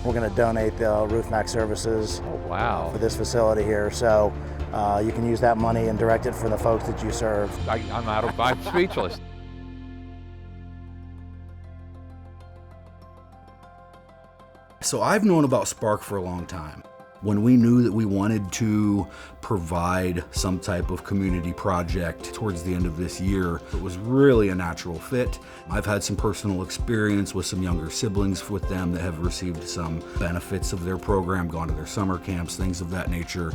we're going to donate the Roof Maxx services for this facility here. So you can use that money and direct it for the folks that you serve. I'm speechless. So I've known about Sparc for a long time. When we knew that we wanted to provide some type of community project towards the end of this year, it was really a natural fit. I've had some personal experience with some younger siblings with them that have received some benefits of their program, gone to their summer camps, things of that nature.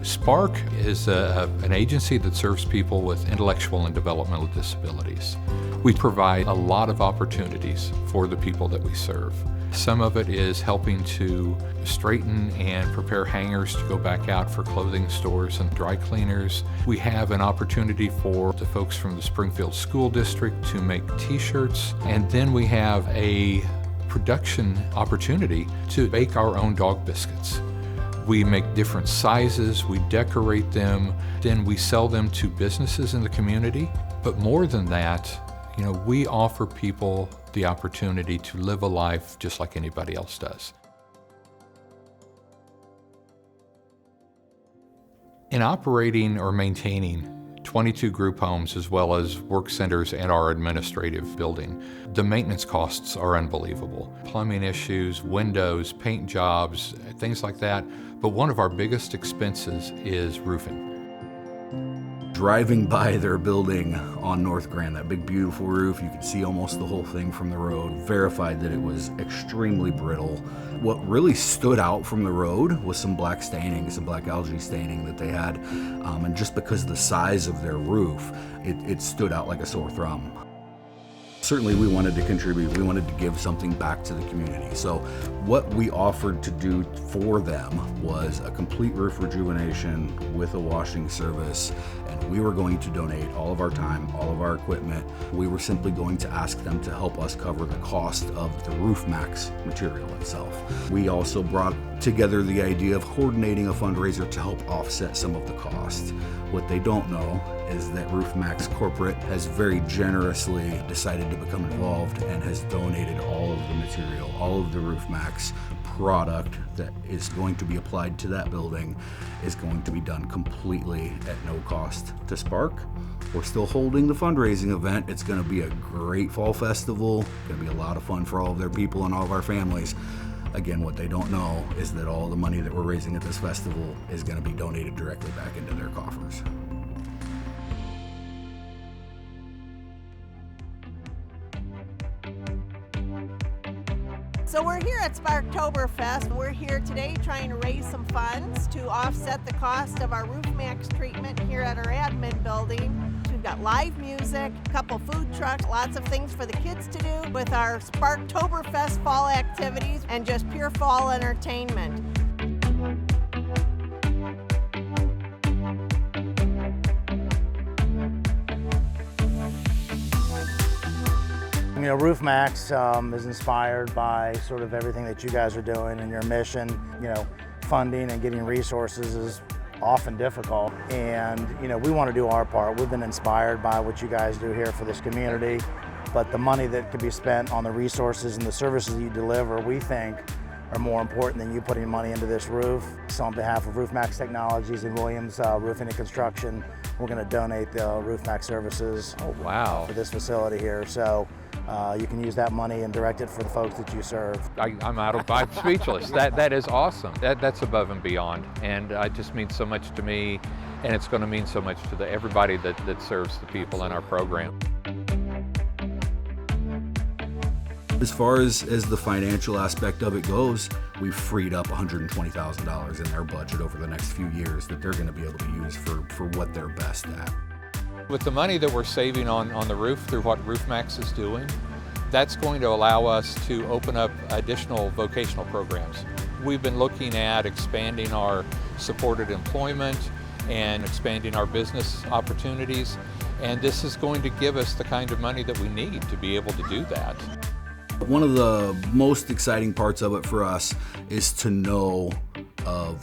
Sparc is an agency that serves people with intellectual and developmental disabilities. We provide a lot of opportunities for the people that we serve. Some of it is helping to straighten and prepare hangers to go back out for clothing stores and dry cleaners. We have an opportunity for the folks from the Springfield School District to make t-shirts. And then we have a production opportunity to bake our own dog biscuits. We make different sizes, we decorate them, then we sell them to businesses in the community. But more than that, we offer people the opportunity to live a life just like anybody else does. In operating or maintaining 22 group homes as well as work centers and our administrative building, the maintenance costs are unbelievable. Plumbing issues, windows, paint jobs, things like that. But one of our biggest expenses is roofing. Driving by their building on North Grand, that big beautiful roof, you could see almost the whole thing from the road, verified that it was extremely brittle. What really stood out from the road was some black staining, some black algae staining that they had, and just because of the size of their roof, it stood out like a sore thumb. Certainly we wanted to contribute, we wanted to give something back to the community. So what we offered to do for them was a complete roof rejuvenation with a washing service, and we were going to donate all of our time, all of our equipment. We were simply going to ask them to help us cover the cost of the Roof Maxx material itself. We also brought together the idea of coordinating a fundraiser to help offset some of the cost. What they don't know is that Roof Maxx Corporate has very generously decided to become involved and has donated all of the material, all of the Roof Maxx product that is going to be applied to that building is going to be done completely at no cost to Sparc. We're still holding the fundraising event. It's going to be a great fall festival. It's going to be a lot of fun for all of their people and all of our families. Again, what they don't know is that all the money that we're raising at this festival is going to be donated directly back into their coffers. So we're here at Sparktoberfest. We're here today trying to raise some funds to offset the cost of our Roof Maxx treatment here at our admin building. We've got live music, a couple food trucks, lots of things for the kids to do with our Sparktoberfest fall activities and just pure fall entertainment. Roof Maxx is inspired by sort of everything that you guys are doing, and your mission. Funding and getting resources is often difficult, and we want to do our part. We've been inspired by what you guys do here for this community, but the money that could be spent on the resources and the services you deliver, we think, are more important than you putting money into this roof. So on behalf of Roof Maxx Technologies and Williams Roofing and Construction, we're going to donate the Roof Maxx services for this facility here. So you can use that money and direct it for the folks that you serve. I'm speechless. That is awesome. That's above and beyond, and it just means so much to me, and it's going to mean so much to everybody that serves the people in our program. As far as the financial aspect of it goes, we've freed up $120,000 in their budget over the next few years that they're going to be able to use for what they're best at. With the money that we're saving on the roof through what Roof Maxx is doing, that's going to allow us to open up additional vocational programs. We've been looking at expanding our supported employment and expanding our business opportunities, and this is going to give us the kind of money that we need to be able to do that. One of the most exciting parts of it for us is to know of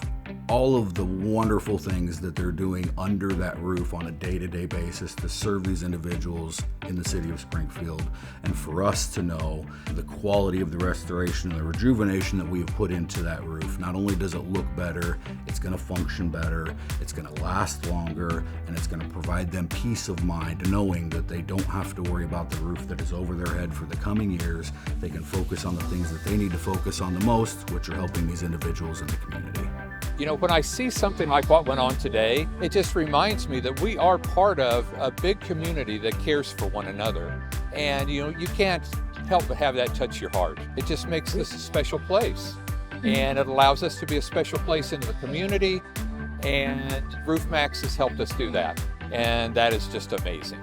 all of the wonderful things that they're doing under that roof on a day-to-day basis to serve these individuals in the city of Springfield, and for us to know the quality of the restoration and the rejuvenation that we have put into that roof. Not only does it look better, it's going to function better, it's going to last longer, and it's going to provide them peace of mind knowing that they don't have to worry about the roof that is over their head for the coming years. They can focus on the things that they need to focus on the most, which are helping these individuals in the community. You know, when I see something like what went on today, it just reminds me that we are part of a big community that cares for one another. And you know, you can't help but have that touch your heart. It just makes this a special place. And it allows us to be a special place in the community. And Maxx has helped us do that. And that is just amazing.